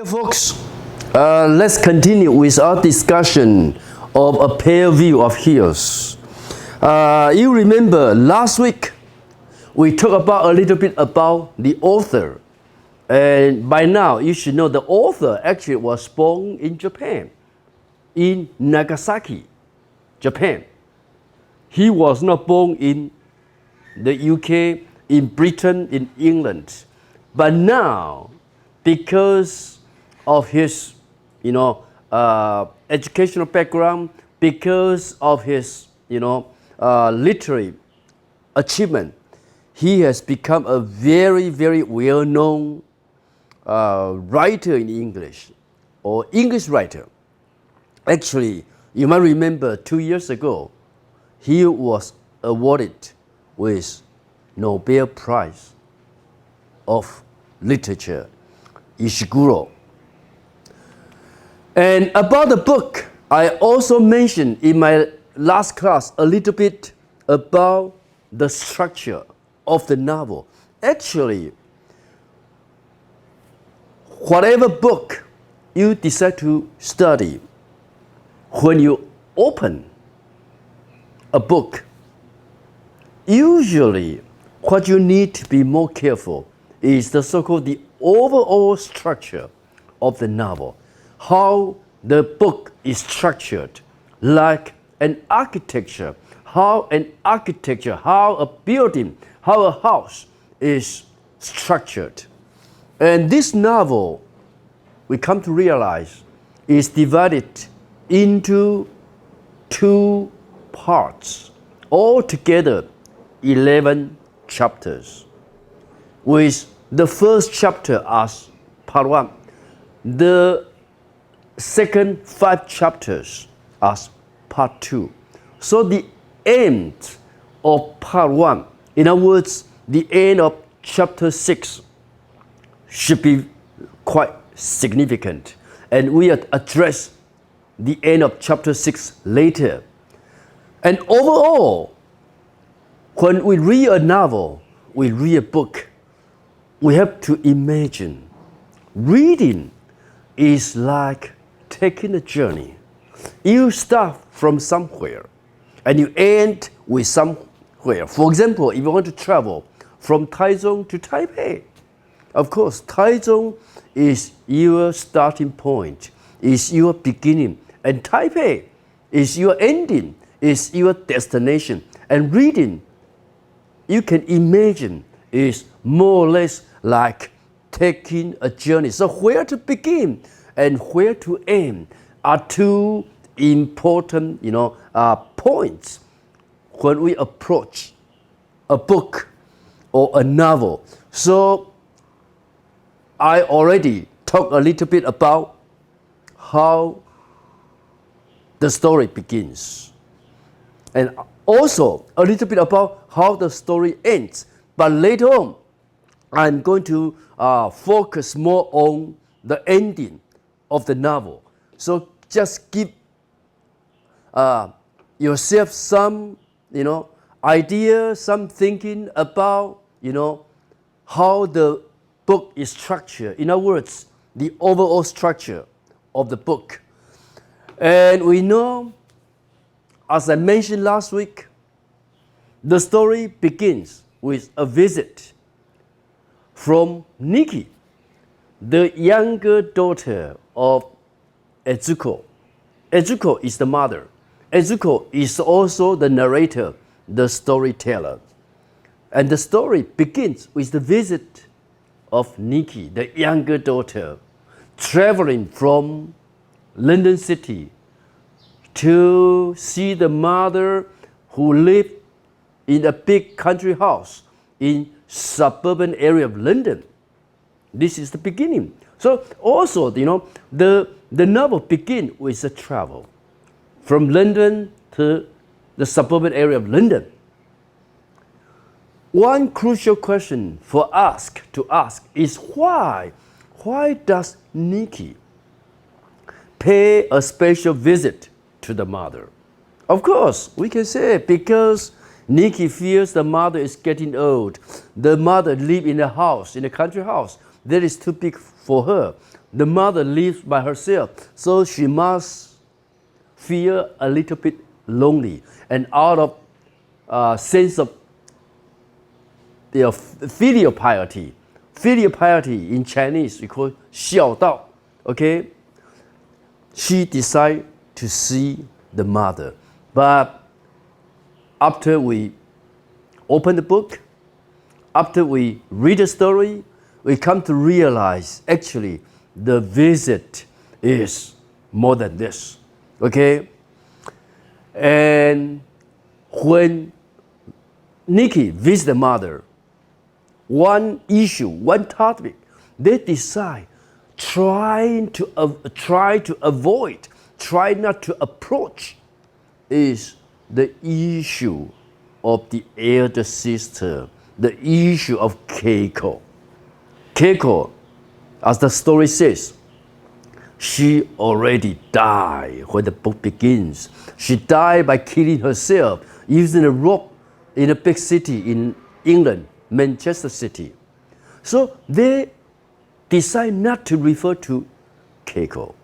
Folks, let's continue with our discussion of a pair view of heels. You remember last week we talked about a little bit about the author, and by now you should know the author actually was born in Japan, in Nagasaki, Japan. He was not born in the UK, in Britain, in England, but now because of his, educational background, because of his, literary achievement, he has become a very, very well-known writer in English, or English writer. Actually, you might remember 2 years ago, he was awarded with Nobel Prize of Literature, Ishiguro. And about the book, I also mentioned in my last class a little bit about the structure of the novel. Actually, whatever book you decide to study, when you open a book, usually what you need to be more careful is the so-called the overall structure of the novel. How the book is structured, like an architecture, how a building, how a house is structured. And this novel, we come to realize, is divided into 2 parts, altogether 11 chapters, with the first chapter as part 1, the second 5 chapters as part 2. So the end of part 1, in other words, the end of chapter 6, should be quite significant. And we will address the end of chapter 6 later. And overall, when we read a novel, we read a book, we have to imagine reading is like taking a journey. You start from somewhere and you end with somewhere. For example, if you want to travel from Taichung to Taipei, of course, Taichung is your starting point, is your beginning, and Taipei is your ending, is your destination. And reading, you can imagine, is more or less like taking a journey. So where to begin and where to end are 2 important, points when we approach a book or a novel. So I already talked a little bit about how the story begins, and also a little bit about how the story ends. But later on, I'm going to focus more on the ending of the novel. So just give yourself some, idea, some thinking about, how the book is structured. In other words, the overall structure of the book. And we know, as I mentioned last week, the story begins with a visit from Nikki, the younger daughter of Ezuko. Ezuko is the mother. Ezuko is also the narrator, the storyteller. And the story begins with the visit of Nikki, the younger daughter, traveling from London City to see the mother who lived in a big country house in suburban area of London. This is the beginning. So also, the novel begins with a travel from London to the suburban area of London. One crucial question for us to ask is why does Nikki pay a special visit to the mother? Of course, we can say because Nikki feels the mother is getting old. The mother lives in a house, in a country house. that is too big for her. The mother lives by herself, so she must feel a little bit lonely. And out of sense of filial piety in Chinese we call 孝道, okay? She decided to see the mother. But after we open the book, after we read the story, we come to realize actually the visit is more than this, okay? And when Nikki visits the mother, one issue, one topic, they decide try to avoid, try not to approach, is the issue of the elder sister, the issue of Keiko. Keiko, as the story says, she already died when the book begins. She died by killing herself using a rope in a big city in England, Manchester City. So they decide not to refer to Keiko.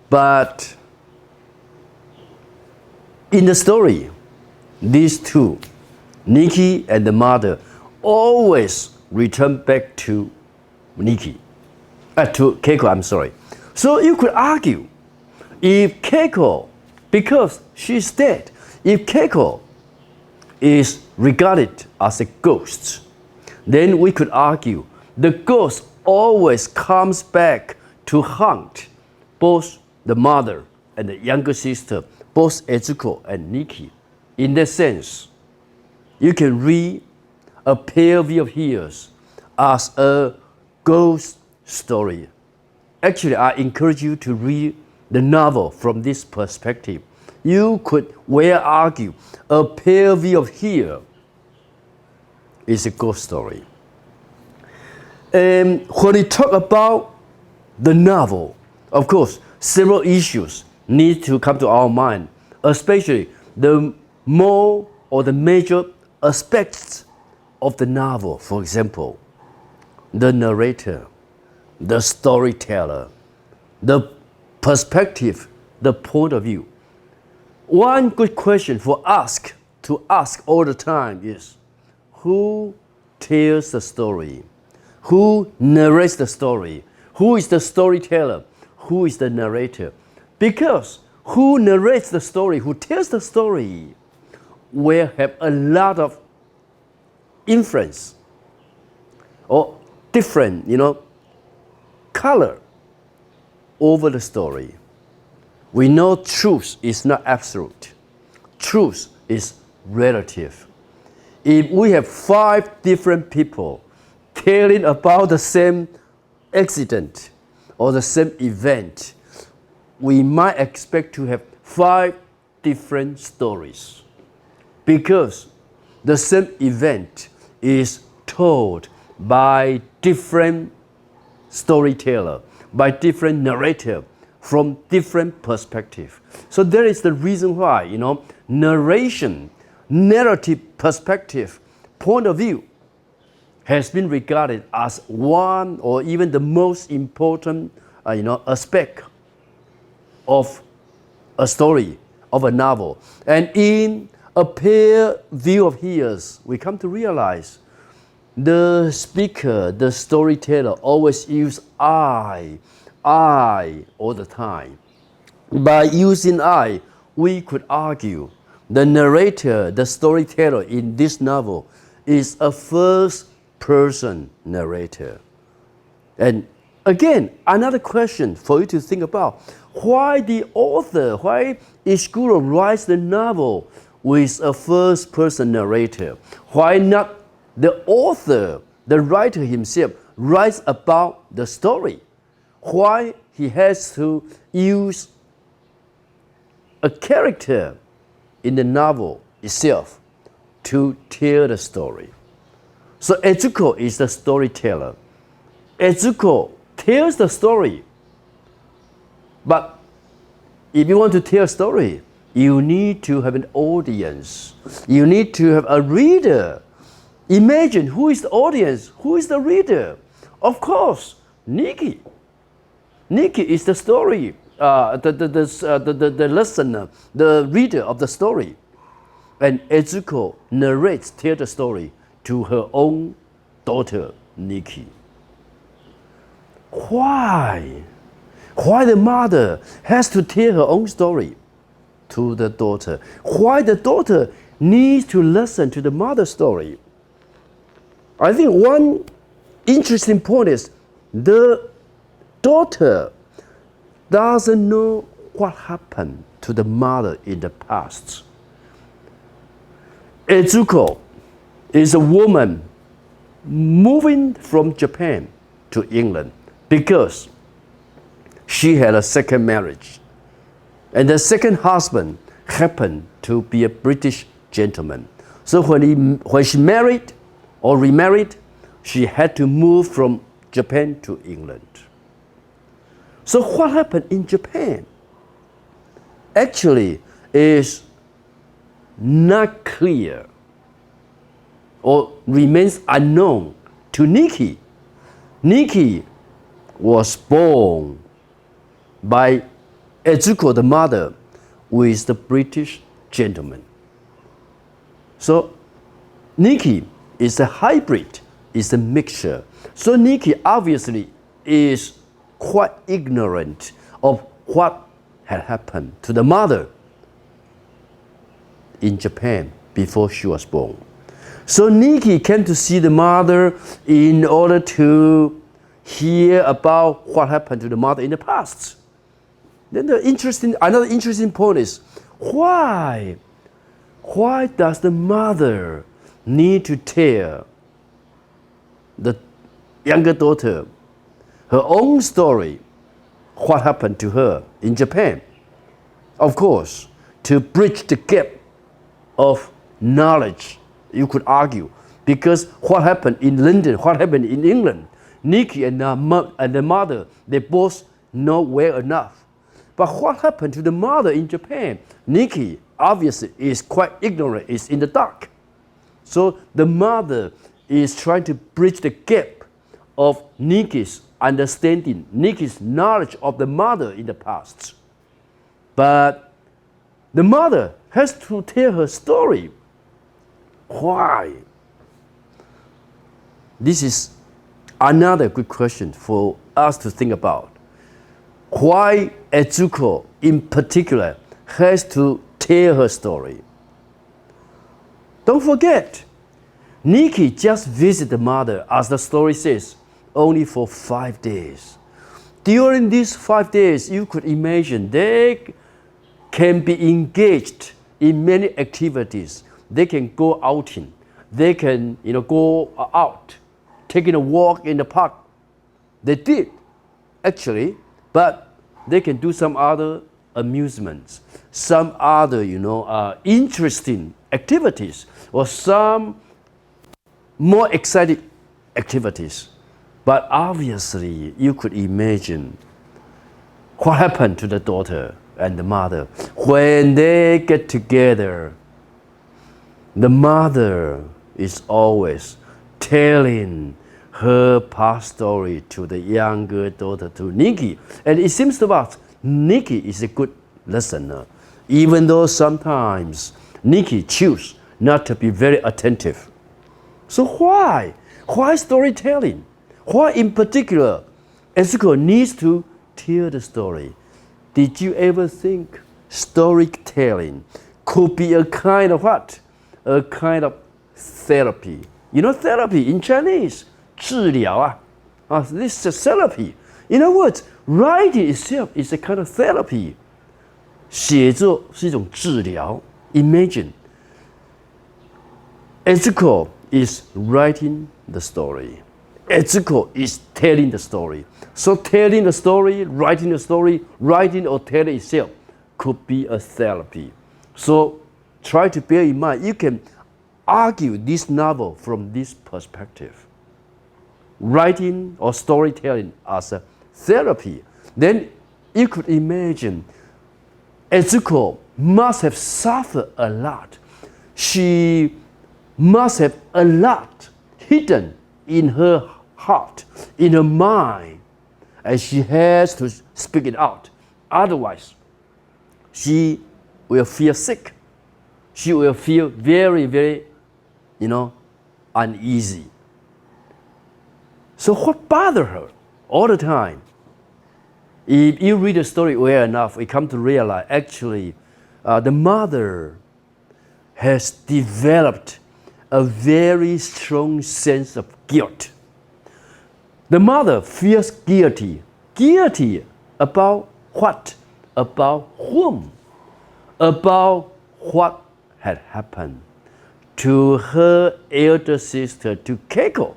But in the story, these two, Nikki and the mother, always return back to Keiko, I'm sorry. So you could argue, if Keiko, because she's dead, if Keiko is regarded as a ghost, then we could argue the ghost always comes back to haunt both the mother and the younger sister, both Ezuko and Nikki. In that sense, you can read A Pale View of Years as a ghost story. Actually, I encourage you to read the novel from this perspective. You could well argue A Pale View of Years is a ghost story. And when we talk about the novel, of course, several issues need to come to our mind, especially the more or the major aspects of the novel. For example, the narrator, the storyteller, the perspective, the point of view. One good question for us to ask all the time is, who tells the story? Who narrates the story? Who is the storyteller? Who is the narrator? Because who narrates the story, who tells the story, will have a lot of influence or different, color over the story. We know truth is not absolute. Truth is relative. If we have 5 different people telling about the same accident or the same event, we might expect to have 5 different stories, because the same event is told by different storyteller, by different narrator, from different perspective. So that is the reason why, narration, narrative perspective, point of view has been regarded as one or even the most important, aspect of a story, of a novel. And in A Pale View of Years, we come to realize the speaker, the storyteller, always use I all the time. By using I, we could argue the narrator, the storyteller in this novel is a first-person narrator. And again, another question for you to think about. Why the author, why Ishiguro writes the novel with a first-person narrator? Why not the author, the writer himself, writes about the story? Why he has to use a character in the novel itself to tell the story? So Ezuko is the storyteller. Ezuko tells the story. But if you want to tell a story, you need to have an audience. You need to have a reader. Imagine who is the audience, who is the reader. Of course, Nikki. Nikki is the story, the listener, the reader of the story. And Ezuko tells the story to her own daughter, Nikki. Why? Why the mother has to tell her own story to the daughter? Why the daughter needs to listen to the mother's story? I think one interesting point is the daughter doesn't know what happened to the mother in the past. Ezuko is a woman moving from Japan to England because she had a second marriage. And the second husband happened to be a British gentleman. So when she married or remarried, she had to move from Japan to England. So what happened in Japan actually is not clear or remains unknown to Nikki. Nikki was born by Ezuko, the mother, with the British gentleman. So Nikki is a hybrid, is a mixture. So Nikki obviously is quite ignorant of what had happened to the mother in Japan before she was born. So Nikki came to see the mother in order to hear about what happened to the mother in the past. Then another interesting point is why does the mother need to tell the younger daughter her own story, what happened to her in Japan? Of course, to bridge the gap of knowledge, you could argue, because what happened in London, what happened in England, Nikki and the mother, they both know well enough. But what happened to the mother in Japan? Nikki obviously is quite ignorant, is in the dark. So the mother is trying to bridge the gap of Nikki's understanding, Nikki's knowledge of the mother in the past. But the mother has to tell her story. Why? This is another good question for us to think about. Why Ezuko in particular has to tell her story? Don't forget, Nikki just visited the mother, as the story says, only for 5 days. During these 5 days, you could imagine they can be engaged in many activities. They can go outing. They can, go out, taking a walk in the park. They did, actually, but they can do some other amusements, some other, interesting activities, or some more exciting activities. But obviously, you could imagine what happened to the daughter and the mother when they get together. The mother is always telling her past story to the younger daughter, to Nikki. And it seems to us, Nikki is a good listener, even though sometimes Nikki chooses not to be very attentive. So why? Why storytelling? Why in particular Ezuko needs to tell the story? Did you ever think storytelling could be a kind of what? A kind of therapy. Therapy in Chinese, 治疗啊. This is therapy. In other words, writing itself is a kind of therapy. 写作是一种治疗. Imagine, Ezuko is writing the story. Ezuko is telling the story. So telling the story, writing or telling itself could be a therapy. So try to bear in mind, you can argue this novel from this perspective. Writing or storytelling as a therapy. Then you could imagine Ezuko must have suffered a lot. She must have a lot hidden in her heart, in her mind, and she has to speak it out. Otherwise, she will feel sick. She will feel very, very, uneasy. So what bothered her all the time? If you read the story well enough, we come to realize actually the mother has developed a very strong sense of guilt. The mother feels guilty. Guilty about what? About whom? About what had happened to her elder sister, to Keiko.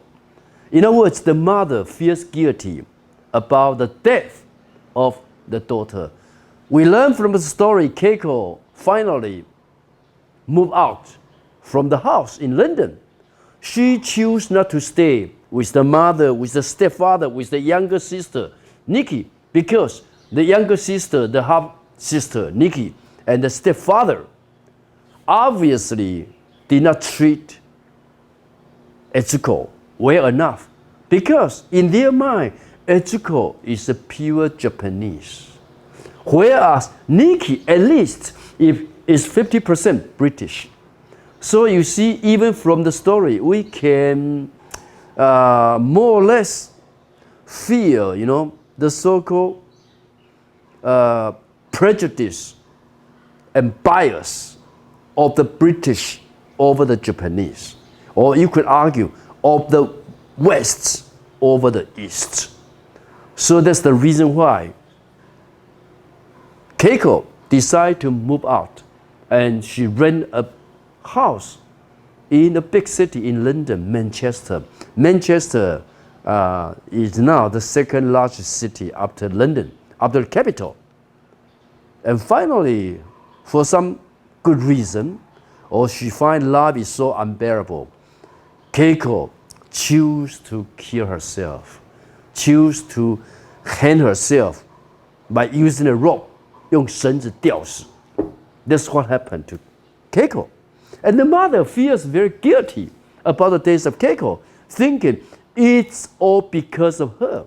In other words, the mother feels guilty about the death of the daughter. We learn from the story Keiko finally moved out from the house in London. She chose not to stay with the mother, with the stepfather, with the younger sister, Nikki, because the younger sister, the half-sister, Nikki, and the stepfather obviously did not treat Etsuko well enough, because in their mind, Etsuko is a pure Japanese, whereas Nikki, at least, is 50% British. So you see, even from the story, we can more or less feel, the so-called prejudice and bias of the British over the Japanese. Or you could argue, of the West over the East. So that's the reason why Keiko decided to move out, and she rent a house in a big city in London, Manchester. Manchester is now the second largest city after London, after the capital. And finally, for some good reason, or she finds life is so unbearable, Keiko chose to kill herself, chose to hang herself by using a rope, 用绳子吊死. That's what happened to Keiko. And the mother feels very guilty about the death of Keiko, thinking it's all because of her.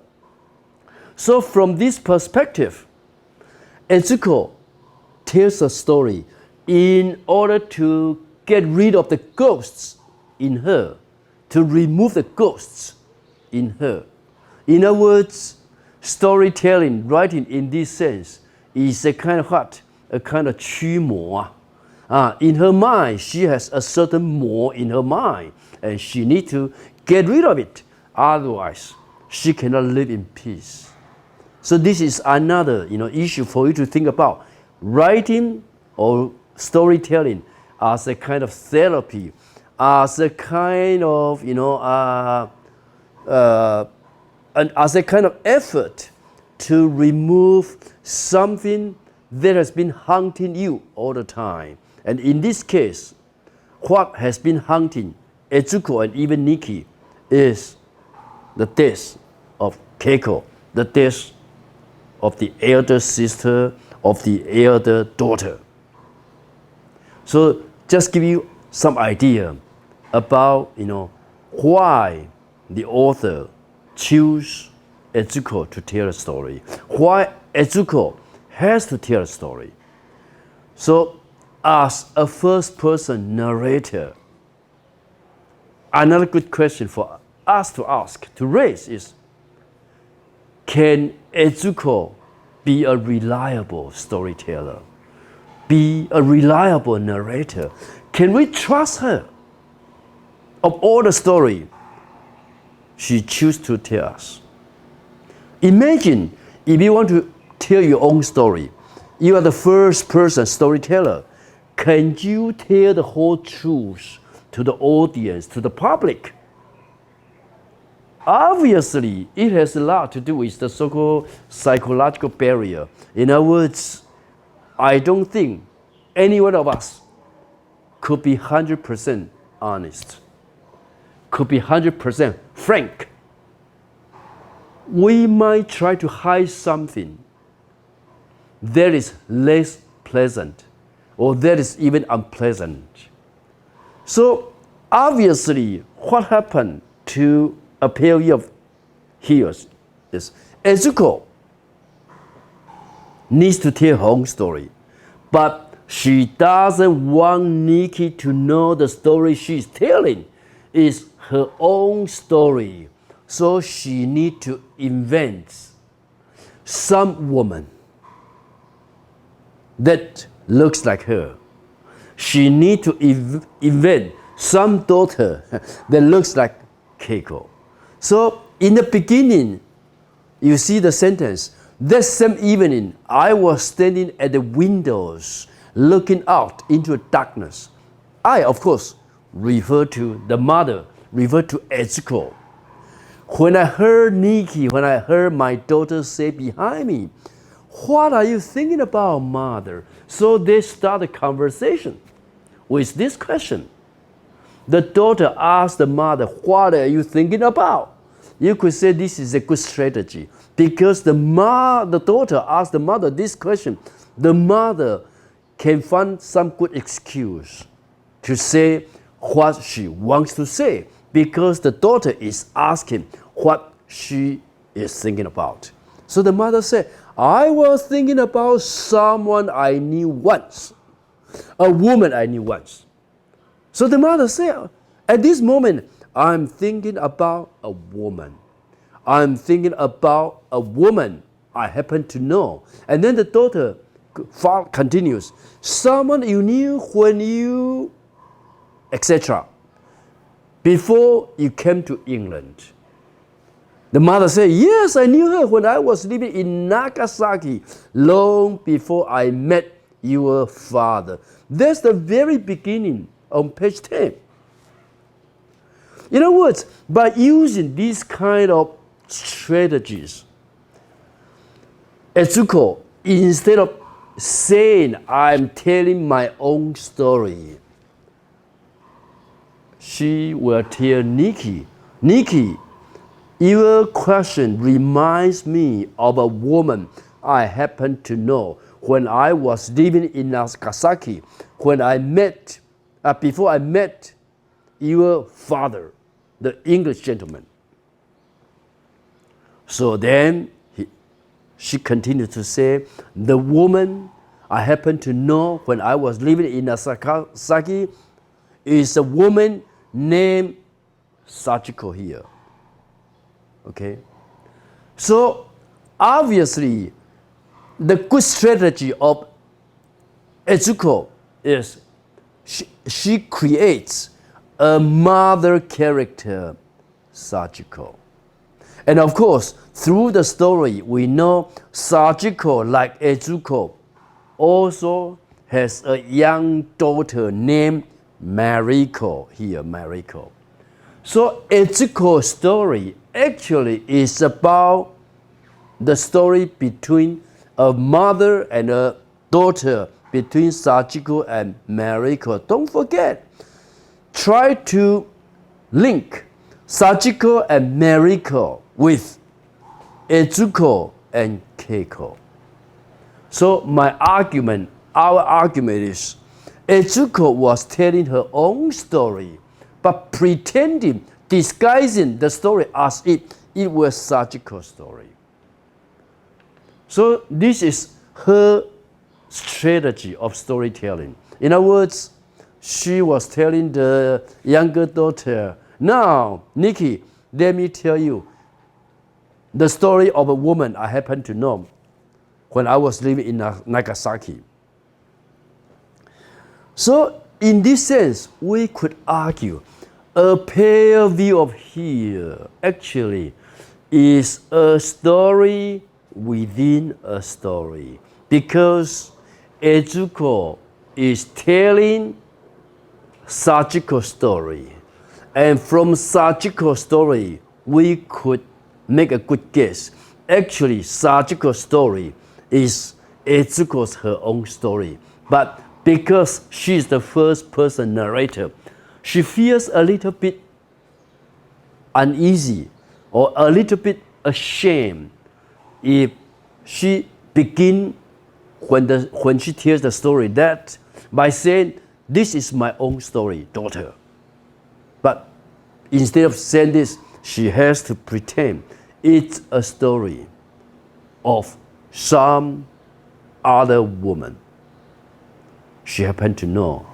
So from this perspective, Etsuko tells a story in order to get rid of the ghosts in her, to remove the ghosts in her. In other words, storytelling, writing in this sense, is a kind of what? A kind of 驱魔. In her mind, she has a certain more in her mind, and she needs to get rid of it. Otherwise, she cannot live in peace. So this is another issue for you to think about. Writing or storytelling as a kind of therapy, as a kind of as a kind of effort to remove something that has been haunting you all the time. And in this case, what has been haunting Etsuko and even Nikki is the death of Keiko, the death of the elder sister, of the elder daughter. So just give you some idea about why the author chose Etsuko to tell a story, why Etsuko has to tell a story. So as a first-person narrator, another good question for us to ask, to raise is, can Etsuko be a reliable storyteller, be a reliable narrator? Can we trust her? Of all the story she chooses to tell us. Imagine if you want to tell your own story, you are the first person storyteller. Can you tell the whole truth to the audience, to the public? Obviously, it has a lot to do with the so-called psychological barrier. In other words, I don't think any one of us could be 100% honest, could be 100% frank. We might try to hide something that is less pleasant or that is even unpleasant. So obviously, what happened to a pair of here is Ezuko needs to tell her own story, but she doesn't want Nikki to know the story she's telling is her own story. So she needs to invent some woman that looks like her. She needs to invent some daughter that looks like Keiko. So in the beginning, you see the sentence, that same evening, I was standing at the windows looking out into darkness. I, of course, refer to the mother, refer to Ezuko. When I heard Nikki, when I heard my daughter say behind me, what are you thinking about, mother? So they start a conversation with this question. The daughter asked the mother, what are you thinking about? You could say this is a good strategy because the daughter asked the mother this question. The mother can find some good excuse to say what she wants to say because the daughter is asking what she is thinking about. So the mother said, I was thinking about someone I knew once, a woman I knew once. So the mother said, at this moment, I'm thinking about a woman. I'm thinking about a woman I happen to know. And then the daughter continues, someone you knew when you, etc. before you came to England. The mother said, yes, I knew her when I was living in Nagasaki long before I met your father. That's the very beginning on page 10. In other words, by using these kind of strategies, Ezuko, instead of saying, I'm telling my own story, she will tell Nikki, Nikki, your question reminds me of a woman I happen to know when I was living in Nagasaki, when I met, before I met your father, the English gentleman. So then she continued to say, the woman I happen to know when I was living in Nagasaki is a woman named Sachiko here. Okay? So obviously, the good strategy of Ezuko is she creates a mother character, Sachiko. And of course, through the story, we know Sachiko, like Ezuko, also has a young daughter named Mariko here, Mariko. So Ezuko's story actually is about the story between a mother and a daughter, between Sachiko and Mariko. Don't forget, try to link Sachiko and Mariko with Ezuko and Keiko. So our argument is, Ezuko was telling her own story, but pretending, disguising the story as if it was Sachiko's story. So this is her strategy of storytelling. In other words, she was telling the younger daughter, now, Nikki, let me tell you the story of a woman I happen to know when I was living in Nagasaki. So in this sense, we could argue a pale view of here actually is a story within a story, because Ezuko is telling Sachiko's story. And from Sachiko's story, we could make a good guess. Actually, Sachiko's story is Ezuko's her own story. But because she's the first person narrator, she feels a little bit uneasy or a little bit ashamed if she begin when she tells the story that by saying, this is my own story, daughter. But instead of saying this, she has to pretend It's a story of some other woman she happened to know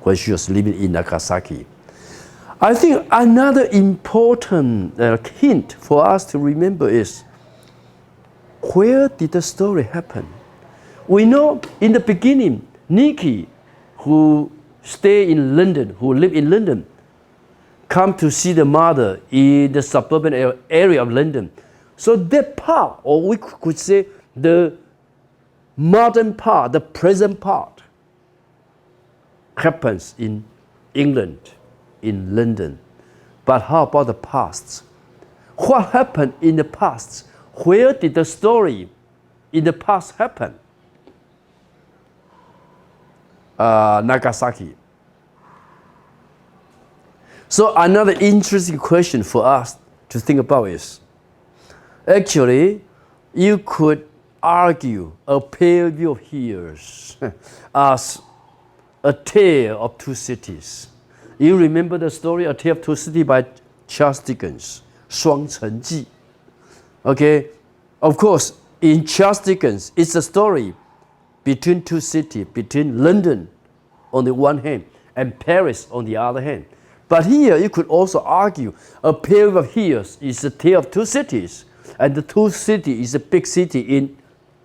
when she was living in Nagasaki. I think another important hint for us to remember is, where did the story happen? We know in the beginning, Nikki, who stay in London, who live in London, come to see the mother in the suburban area of London. So that part, or we could say the modern part, the present part, happens in England, in London. But how about the past? What happened in the past? Where did the story in the past happen? Nagasaki. So another interesting question for us to think about is, actually, you could argue a pale view of heroes as a tale of two cities. You remember the story, A Tale of Two Cities by Charles Dickens, 双城记. Okay, of course, in Charles Dickens, it's a story between two cities, between London on the one hand and Paris on the other hand. But here you could also argue A Tale of Heroes is a tale of two cities, and the two cities is a big city,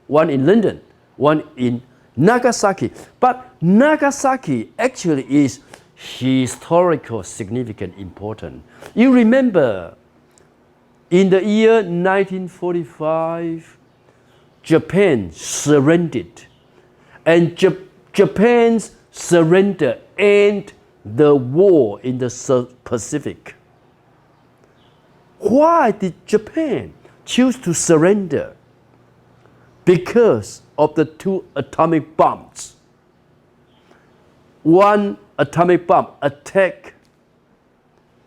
one in London, one in Nagasaki. But Nagasaki actually is historical significant important. You remember in the year 1945, Japan surrendered, and Japan's surrender ended the war in the Pacific. Why did Japan choose to surrender? Because of the two atomic bombs. One atomic bomb attacked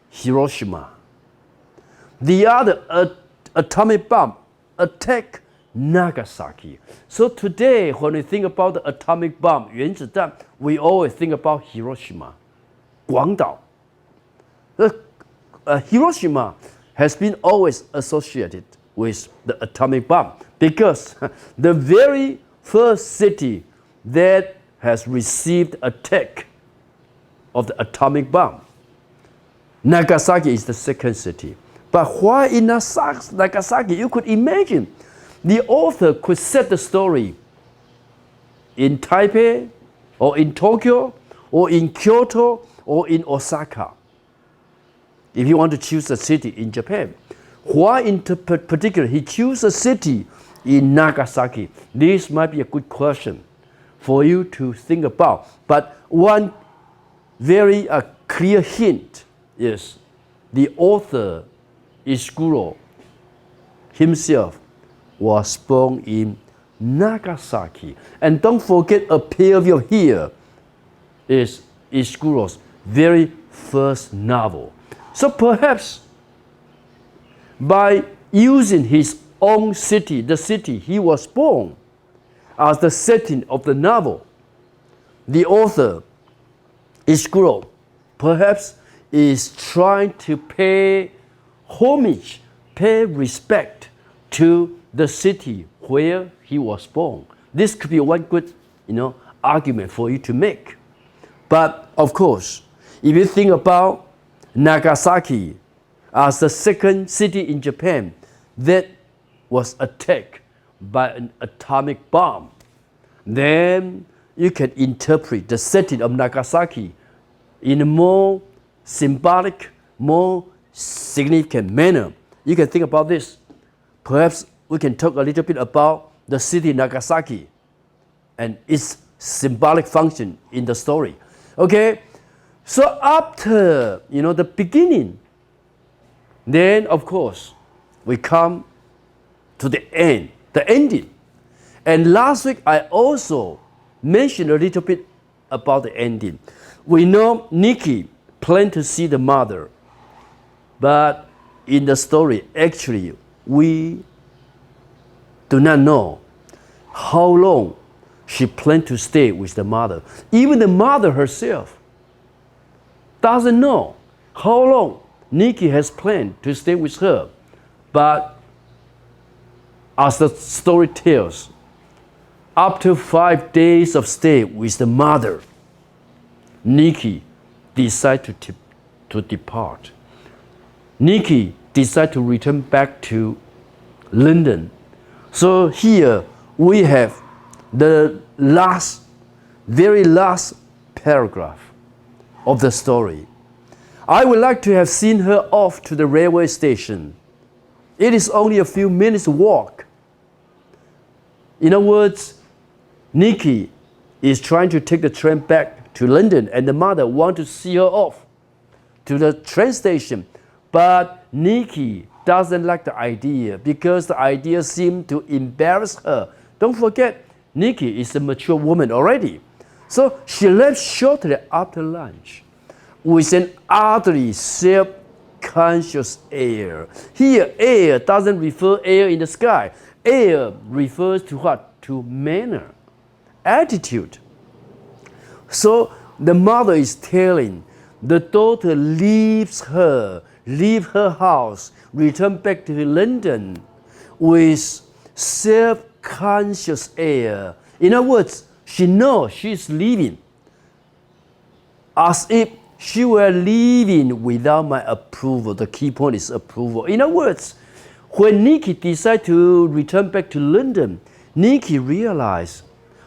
Hiroshima. The other atomic bomb attacked Nagasaki. So today, when we think about the atomic bomb, 原子弹, we always think about Hiroshima, 广岛. Hiroshima has been always associated with the atomic bomb because the very first city that has received attack of the atomic bomb, Nagasaki is the second city. But why in Nagasaki? You could imagine the author could set the story in Taipei, or in Tokyo, or in Kyoto, or in Osaka, if you want to choose a city in Japan. Why in particular he chose a city in Nagasaki? This might be a good question for you to think about. But one very clear hint is the author Ishiguro himself was born in Nagasaki. And don't forget, A Pale View Here is Ishiguro's very first novel. So perhaps by using his own city, the city he was born, as the setting of the novel, the author Ishiguro perhaps is trying to pay homage, pay respect to the city where he was born. This could be one good, argument for you to make. But of course, if you think about Nagasaki as the second city in Japan that was attacked by an atomic bomb, then you can interpret the setting of Nagasaki in a more symbolic, more significant manner. You can think about this. Perhaps we can talk a little bit about the city Nagasaki and its symbolic function in the story. Okay, so after the beginning, then of course we come to the end, the ending. And last week I also mentioned a little bit about the ending. We know Nikki planned to see the mother, but in the story, actually, we do not know how long she planned to stay with the mother. Even the mother herself doesn't know how long Nikki has planned to stay with her. But as the story tells, after 5 days of stay with the mother, Nikki decided to depart. Nikki decided to return back to London. So here we have the very last paragraph of the story. I would like to have seen her off to the railway station. It is only a few minutes walk. In other words, Nikki is trying to take the train back to London, and the mother wants to see her off to the train station. But Nikki doesn't like the idea because the idea seemed to embarrass her. Don't forget, Nikki is a mature woman already. So she left shortly after lunch with an utterly self-conscious air. Here, air doesn't refer air in the sky. Air refers to what? To manner, attitude. So the mother is telling the daughter leave her house, return back to London with self-conscious air. In other words, she knows she's leaving as if she were leaving without my approval. The key point is approval. In other words, when Nikki decided to return back to London, Nikki realized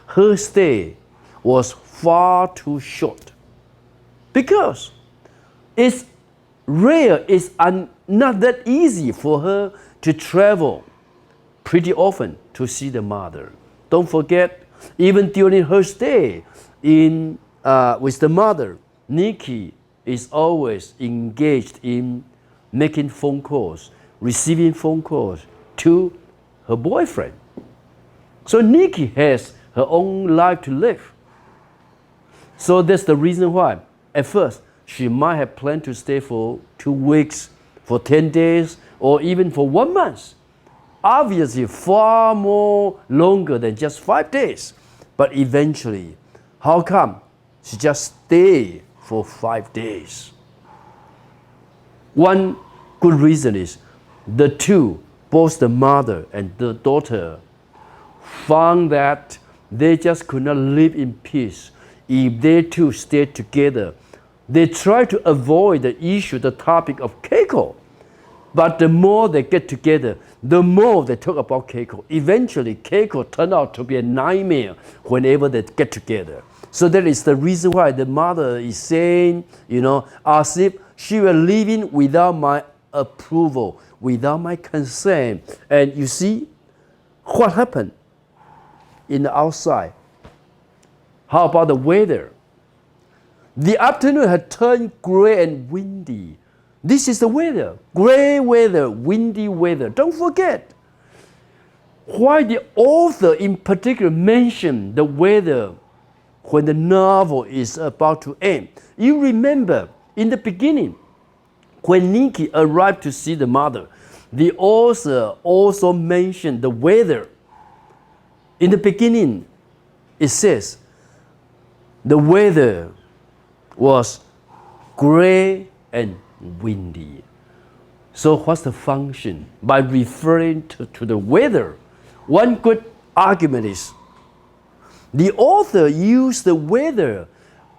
her stay was far too short because it's rare, it's not that easy for her to travel pretty often to see the mother. Don't forget, even during her stay with the mother, Nikki is always engaged in making phone calls, receiving phone calls to her boyfriend. So Nikki has her own life to live. So that's the reason why, at first, she might have planned to stay for 2 weeks, for 10 days, or even for 1 month. Obviously, far more longer than just 5 days. But eventually, how come she just stayed for 5 days? One good reason is the two, both the mother and the daughter, found that they just could not live in peace if they two stayed together. They try to avoid the issue, the topic of Keiko. But the more they get together, the more they talk about Keiko. Eventually, Keiko turned out to be a nightmare whenever they get together. So that is the reason why the mother is saying, as if she were living without my approval, without my consent. And you see what happened in the outside. How about the weather? The afternoon had turned gray and windy. This is the weather. Gray weather, windy weather. Don't forget why the author in particular mentioned the weather when the novel is about to end. You remember in the beginning, when Nikki arrived to see the mother, the author also mentioned the weather. In the beginning, it says the weather was gray and windy. So what's the function? By referring to the weather, one good argument is the author used the weather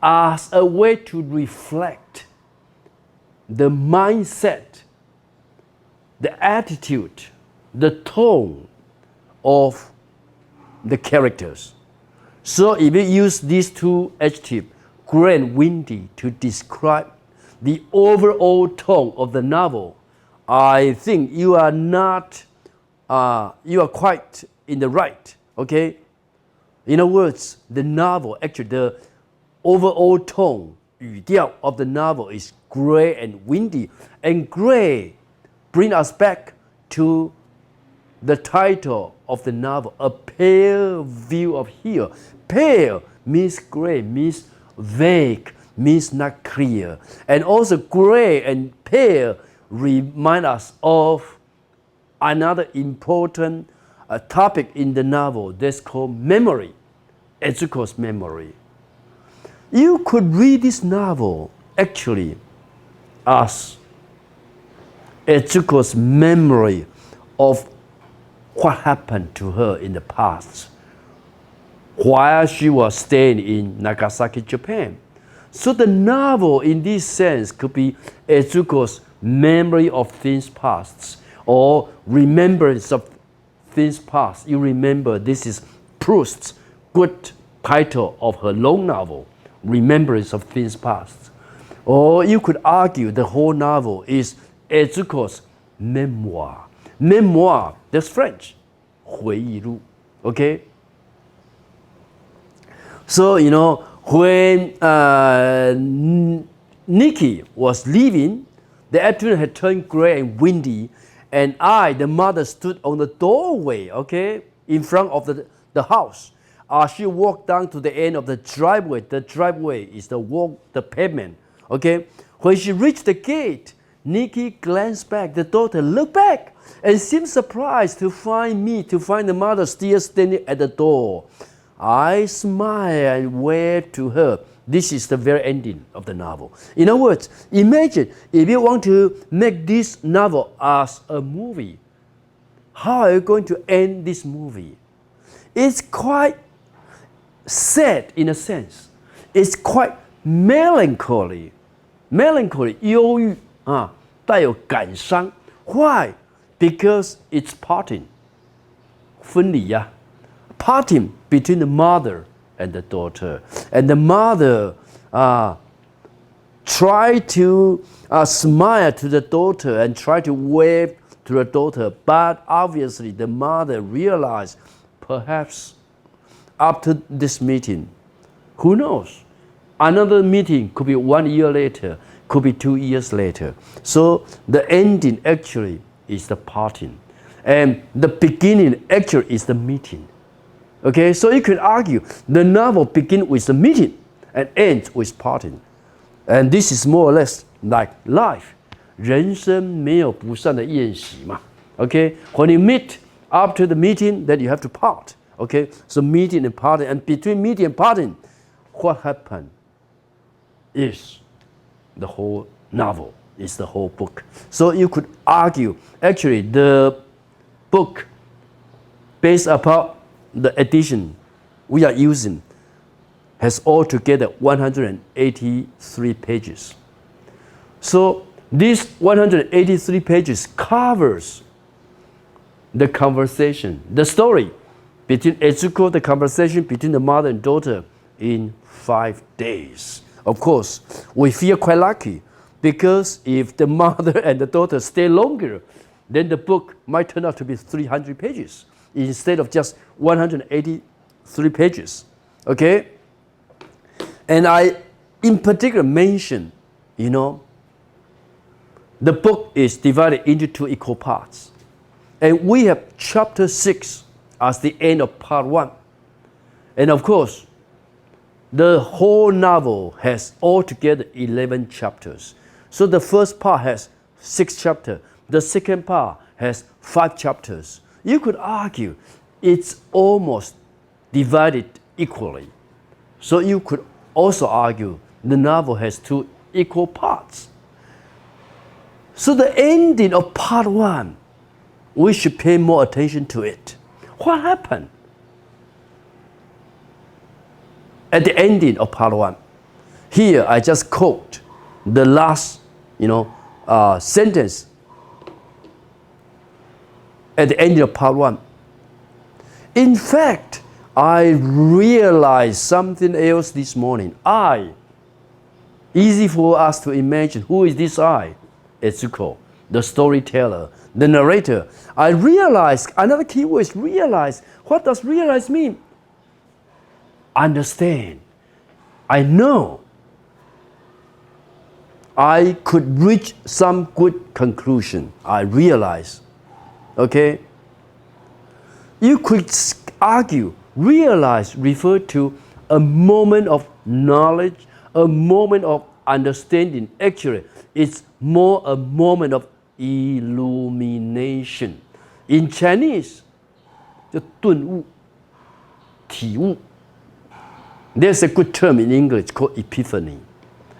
as a way to reflect the mindset, the attitude, the tone of the characters. So if you use these two adjectives, gray and windy, to describe the overall tone of the novel, I think you are quite in the right, okay? In other words, the novel, actually the overall tone, 语调 of the novel is gray and windy. And gray brings us back to the title of the novel, A Pale View of Here. Pale means gray, means vague, means not clear. And also gray and pale remind us of another important topic in the novel that's called memory, Etsuko's memory. You could read this novel actually as Etsuko's memory of what happened to her in the past while she was staying in Nagasaki, Japan. So the novel in this sense could be Etsuko's memory of things past or remembrance of things past. You remember this is Proust's good title of her long novel, Remembrance of Things Past. Or you could argue the whole novel is Etsuko's memoir. Memoir, that's French. 回忆录, okay? So, when Nikki was leaving, the afternoon had turned gray and windy, and I, the mother, stood on the doorway, okay, in front of the house. She walked down to the end of the driveway. The driveway is the pavement, okay? When she reached the gate, Nikki glanced back. The daughter looked back and seemed surprised to find the mother still standing at the door. I smiled and waved to her. This is the very ending of the novel. In other words, imagine if you want to make this novel as a movie, how are you going to end this movie? It's quite sad in a sense. It's quite melancholy. Melancholy, 忧郁啊，带有感伤。Why? Because it's parting. 分离呀。Parting between the mother and the daughter. And the mother tried to smile to the daughter and try to wave to the daughter. But obviously the mother realized perhaps after this meeting, who knows? Another meeting could be 1 year later, could be 2 years later. So the ending actually is the parting. And the beginning actually is the meeting. Okay, so you could argue the novel begins with the meeting and ends with parting. And this is more or less like life. 人生没有不散的宴席嘛. Okay, when you meet, after the meeting, then you have to part. Okay, so meeting and parting. And between meeting and parting, what happened is the whole novel, is the whole book. So you could argue, actually, the book based upon the edition we are using has altogether 183 pages. So these 183 pages covers the conversation, the story between Etsuko, the conversation between the mother and daughter in 5 days. Of course, we feel quite lucky because if the mother and the daughter stay longer, then the book might turn out to be 300 pages instead of just 183 pages. Okay? And I, in particular, mention, the book is divided into 2 equal parts. And we have chapter 6 as the end of part 1. And of course, the whole novel has altogether 11 chapters. So the first part has 6 chapters. The second part has 5 chapters. You could argue it's almost divided equally. So you could also argue the novel has 2 equal parts. So the ending of part 1, we should pay more attention to it. What happened at the ending of part 1? Here I just quote the last, sentence at the end of part 1. In fact, I realized something else this morning. Easy for us to imagine who is this I? Etsuko, the storyteller, the narrator. I realized, another key word is realize. What does realize mean? Understand. I know. I could reach some good conclusion. I realize. Okay? You could argue, realize refer to a moment of knowledge, a moment of understanding. Actually, it's more a moment of illumination. In Chinese, 就顿悟, 体悟. There's a good term in English called epiphany.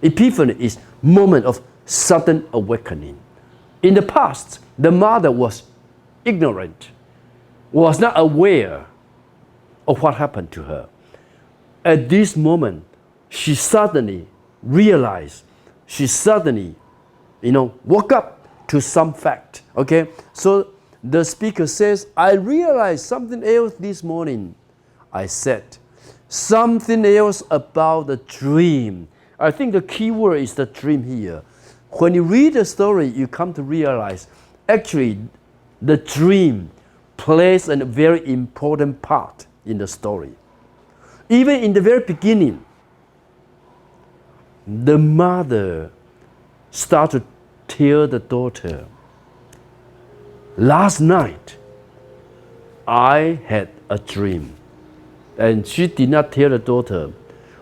Epiphany is moment of sudden awakening. In the past, the mother was ignorant. was not aware of what happened to her. At this moment, she suddenly realized, she suddenly, woke up to some fact. Okay? So the speaker says, I realized something else this morning. I said, something else about the dream. I think the key word is the dream here. When you read the story, you come to realize, actually, the dream plays a very important part in the story. Even in the very beginning, the mother started to tell the daughter, last night, I had a dream. And she did not tell the daughter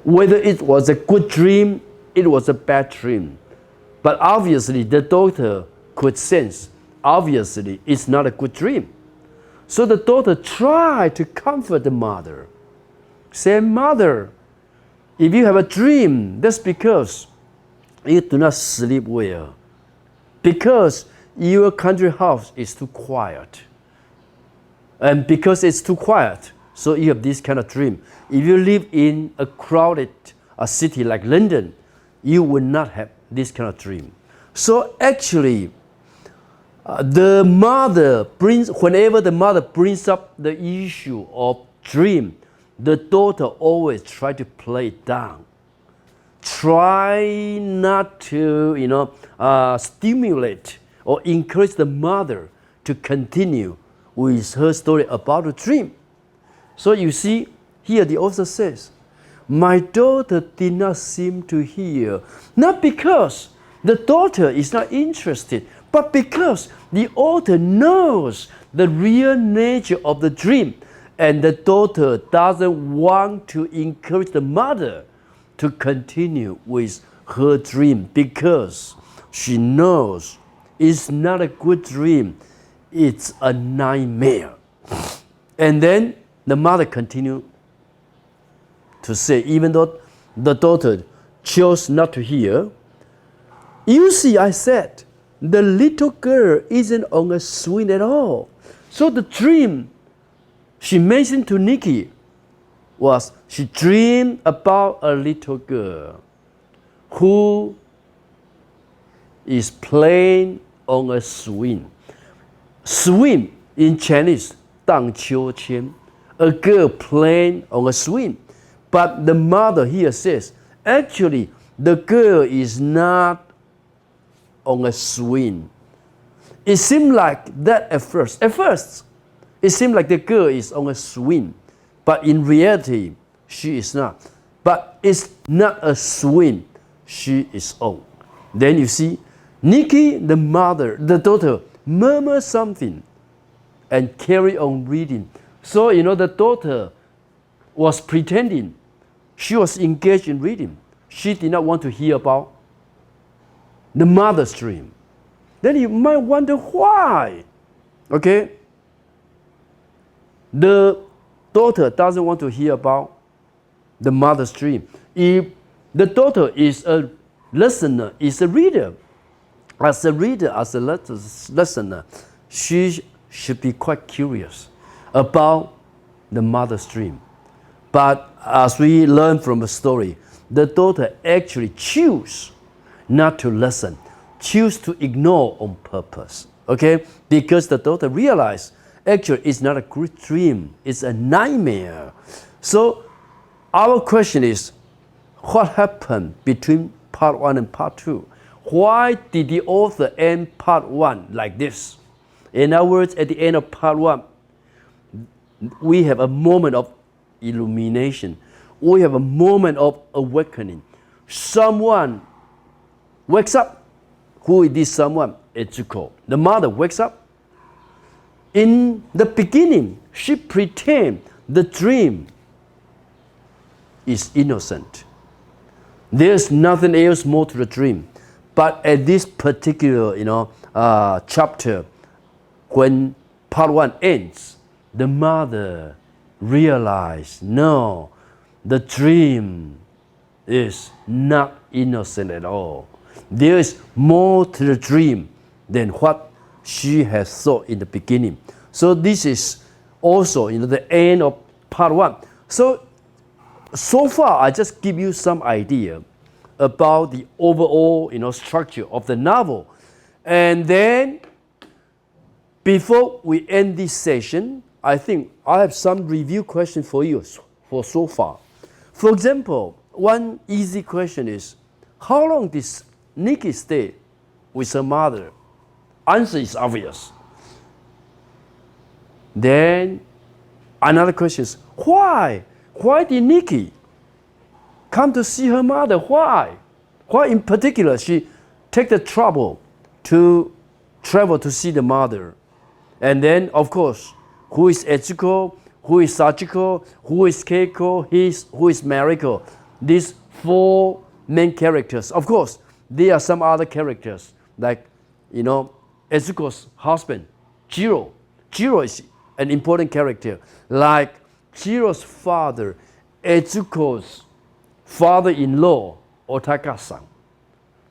whether it was a good dream, it was a bad dream. But obviously, the daughter could sense, obviously, it's not a good dream. So the daughter tried to comfort the mother. Say, mother, if you have a dream, that's because you do not sleep well. Because your country house is too quiet. And because it's too quiet, so you have this kind of dream. If you live in a crowded city like London, you will not have this kind of dream. So actually, the mother whenever the mother brings up the issue of dream, the daughter always try to play it down. Try not to, stimulate or encourage the mother to continue with her story about the dream. So you see, here the author says, my daughter did not seem to hear, not because the daughter is not interested, but because the author knows the real nature of the dream, and the daughter doesn't want to encourage the mother to continue with her dream because she knows it's not a good dream, it's a nightmare. And then the mother continued to say, even though the daughter chose not to hear, you see, I said, the little girl isn't on a swing at all. So the dream she mentioned to Nikki was she dreamed about a little girl who is playing on a swing. Swing in Chinese, 荡秋千. A girl playing on a swing. But the mother here says, actually, the girl is not on a swing. It seemed like that at first. At first, it seemed like the girl is on a swing. But in reality, she is not. But it's not a swing she is on. Then you see, Nikki, the mother, the daughter, murmured something and carry on reading. So, the daughter was pretending. She was engaged in reading. She did not want to hear about the mother's dream. Then you might wonder why. Okay? The daughter doesn't want to hear about the mother's dream. If the daughter is a listener, is a reader, as a listener, she should be quite curious about the mother's dream. But as we learn from the story, the daughter actually choose not to listen, choose to ignore on purpose. Okay? Because the daughter realized actually it's not a good dream, it's a nightmare. So our question is, what happened between part 1 and part 2? Why did the author end part 1 like this? In other words, at the end of part 1, we have a moment of illumination. We have a moment of awakening. Someone wakes up. Who is this someone? Etsuko. The mother wakes up. In the beginning, she pretends the dream is innocent. There's nothing else more to the dream. But at this particular, chapter, when part 1 ends, the mother realized, no, the dream is not innocent at all. There is more to the dream than what she has thought in the beginning. So this is also, the end of part 1. So far, I just give you some idea about the overall, structure of the novel. And then, before we end this session, I think I have some review questions for you for so far. For example, one easy question is, how long did Nikki stay with her mother? Answer is obvious. Then another question is, why? Why did Nikki come to see her mother? Why? Why in particular she take the trouble to travel to see the mother? And then, of course, who is Etsuko, who is Sachiko, who is Keiko, who is Mariko? These 4 main characters. Of course, there are some other characters, like, Etsuko's husband, Jiro. Jiro is an important character. Like Jiro's father, Etsuko's father-in-law, Otaka-san.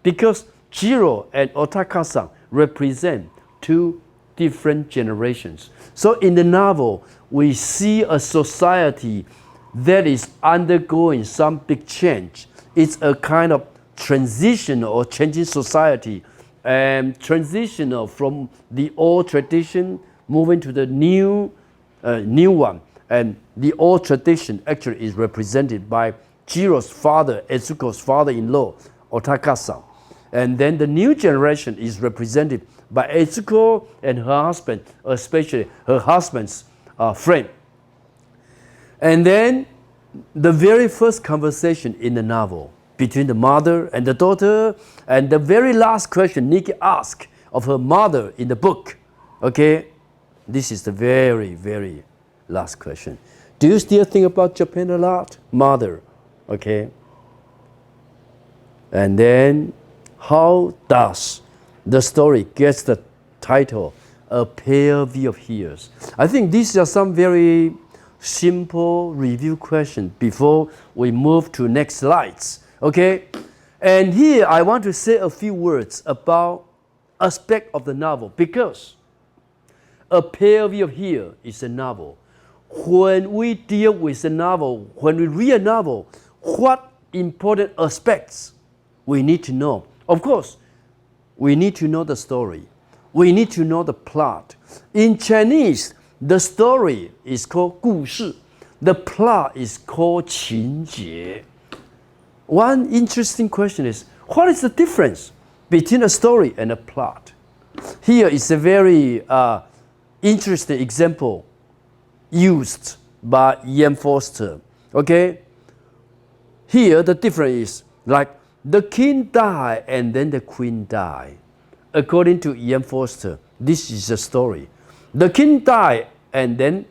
Because Jiro and Otaka-san represent 2 different generations. So in the novel, we see a society that is undergoing some big change. It's a kind of transitional or changing society, and transitional from the old tradition moving to the new one. And the old tradition actually is represented by Jiro's father, Etsuko's father-in-law, Otaka-san. And then the new generation is represented by Etsuko and her husband, especially her husband's friend. And then the very first conversation in the novel between the mother and the daughter, and the very last question Nikki asked of her mother in the book. Okay, this is the very, very last question. Do you still think about Japan a lot, mother? Okay. And then, how does the story get the title, A Pale View of Years? I think these are some very simple review questions before we move to next slides. Okay? And here I want to say a few words about aspect of the novel, because A Pale View of Years is a novel. When we deal with a novel, when we read a novel, what important aspects we need to know? Of course, we need to know the story. We need to know the plot. In Chinese, the story is called 故事. The plot is called 情节. One interesting question is, what is the difference between a story and a plot? Here is a very interesting example used by Ian Foster. Okay? Here the difference is like the king died and then the queen died. According to Ian Foster, this is a story. The king died and then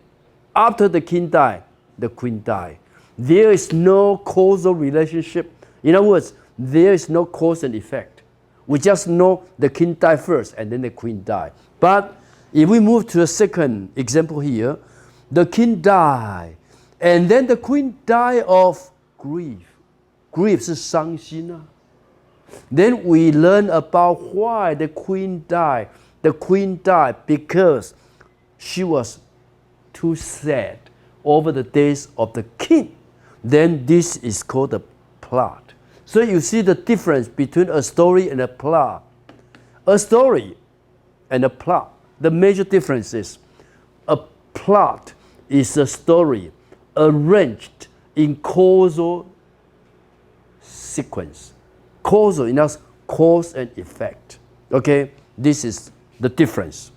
after the king died, the queen died. There is no causal relationship. In other words, there is no cause and effect. We just know the king died first and then the queen died. But if we move to the second example here, the king died and then the queen died of grief. Grief 是伤心啊. Then we learn about why the queen died. The queen died because she was too sad over the death of the king. Then this is called the plot. So you see the difference between a story and a plot. A story and a plot, the major difference is a plot is a story arranged in causal sequence. Causal, in other words, cause and effect. Okay, this is the difference.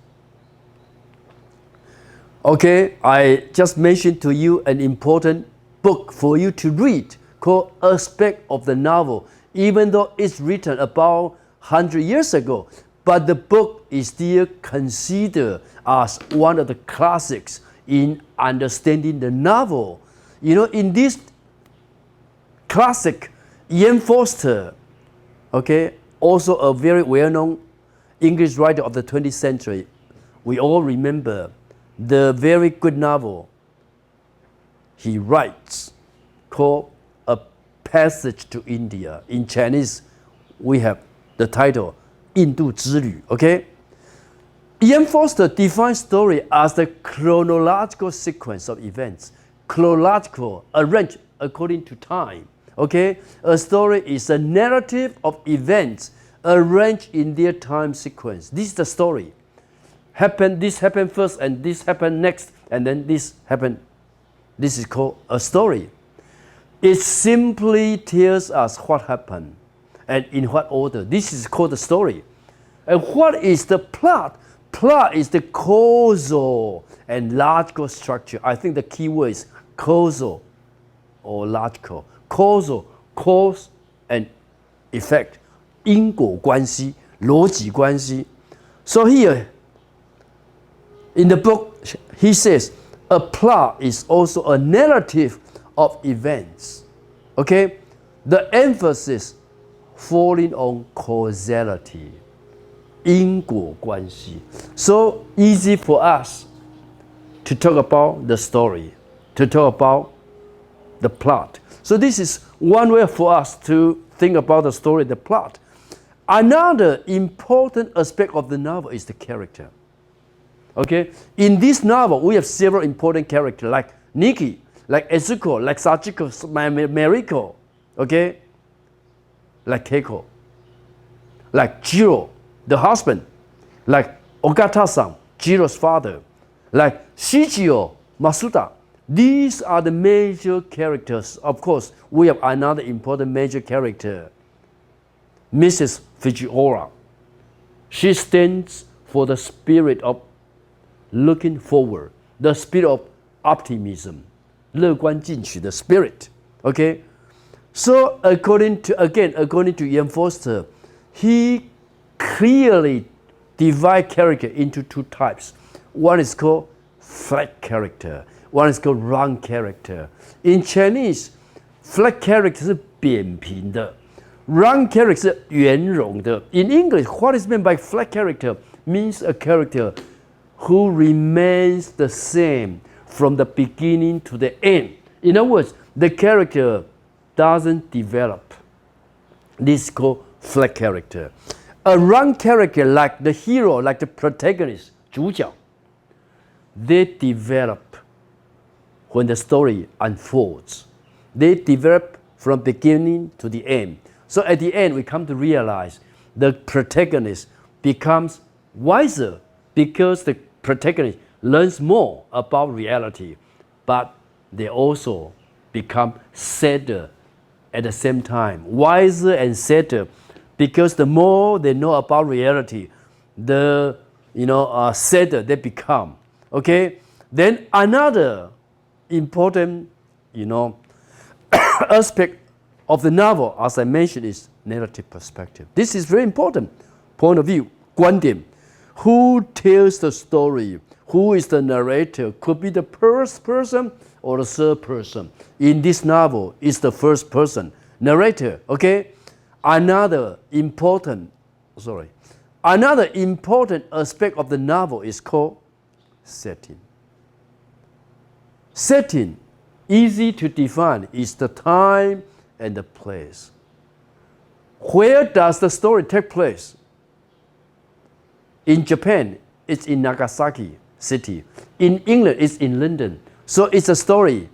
Okay, I just mentioned to you an important book for you to read called Aspect of the Novel, even though it's written about 100 years ago, but the book is still considered as one of the classics in understanding the novel. You know, in this classic, Ian Foster, okay, also a very well-known English writer of the 20th century, we all remember the very good novel he writes called A Passage to India. In Chinese, we have the title 印度之旅, okay? Ian Foster defines story as the chronological sequence of events, chronological, arranged according to time. Okay, a story is a narrative of events arranged in their time sequence. This is the story. This happened first, and this happened next, and then this happened. This is called a story. It simply tells us what happened and in what order. This is called the story. And what is the plot? Plot is the causal and logical structure. I think the key word is causal or logical. Causal, cause and effect. 因果关系，逻辑关系。So here, in the book, he says, a plot is also a narrative of events. Okay? The emphasis falling on causality. 因果关系. So easy for us to talk about the story, to talk about the plot. So this is one way for us to think about the story, the plot. Another important aspect of the novel is the character. Okay? In this novel, we have several important characters like Nikki, like Ezuko, like Sachiko, Mariko, okay? Like Keiko, like Jiro, the husband, like Ogata-san, Jiro's father, like Shijio, Masuda. These are the major characters. Of course, we have another important major character, Mrs. Fujiwara. She stands for the spirit of looking forward, the spirit of optimism, 乐观进取 the spirit. Okay? So according to Ian Foster, he clearly divides character into two types. One is called flat character. One is called round character. In Chinese, flat character 是扁平的 round character 是圆融的 In English, what is meant by flat character means a character who remains the same from the beginning to the end. In other words, the character doesn't develop. This is called flat character. A round character like the hero, like the protagonist, 主角, they develop when the story unfolds. They develop from beginning to the end. So at the end, we come to realize the protagonist becomes wiser because the protagonist learns more about reality, but they also become sadder at the same time. Wiser and sadder because the more they know about reality, the sadder they become. Okay? Then another important aspect of the novel, as I mentioned, is narrative perspective. This is very important point of view, 观点. Who tells the story? Who is the narrator? Could be the first person or the third person. In this novel, it's the first person, narrator. Okay? Another important aspect of the novel is called setting. Setting, easy to define, is the time and the place. Where does the story take place? In Japan, it's in Nagasaki city. In England, it's in London. So it's a story,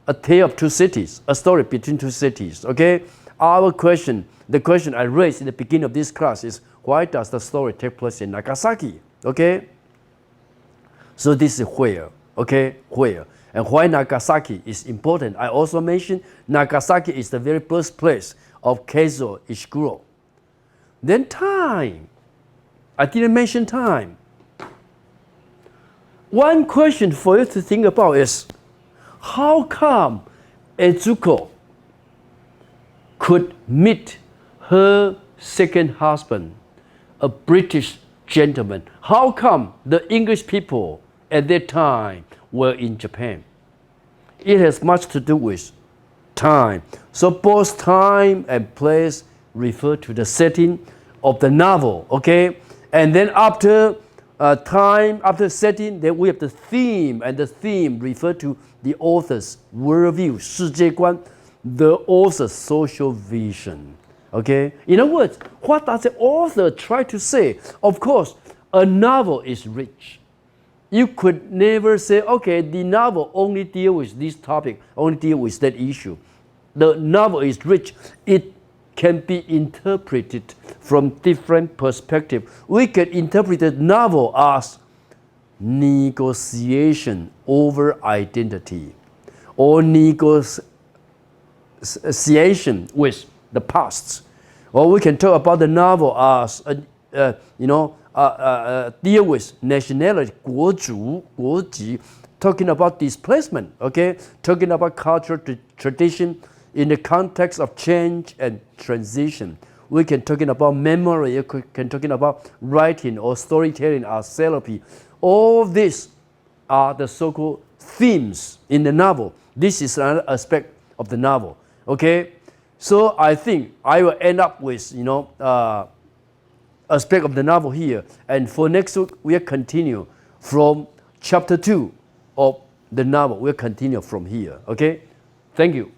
a tale of two cities, a story between two cities. Okay? The question I raised in the beginning of this class is, why does the story take place in Nagasaki? Okay? So this is where. Okay? Where? And why Nagasaki is important. I also mentioned Nagasaki is the very birthplace of Keizo Ishiguro. Then time. I didn't mention time. One question for you to think about is, how come Ezuko could meet her second husband, a British gentleman? How come the English people at that time were in Japan? It has much to do with time. So both time and place refer to the setting of the novel, okay? And then after time, after setting, then we have the theme, and the theme refer to the author's worldview, 世界观, the author's social vision, okay? In other words, what does the author try to say? Of course, a novel is rich. You could never say, okay, the novel only deal with this topic, only deal with that issue. The novel is rich. It can be interpreted from different perspectives. We can interpret the novel as negotiation over identity or negotiation with the past. Or we can talk about the novel as, deal with nationality, 国族, 国籍, talking about displacement, okay? Talking about culture, tradition in the context of change and transition. We can talking about memory, we can talking about writing or storytelling as therapy. All these are the so-called themes in the novel. This is another aspect of the novel, okay? So I think I will end up with, aspect of the novel here. And for next week, we'll continue from chapter 2 of the novel. We'll continue from here, okay? Thank you.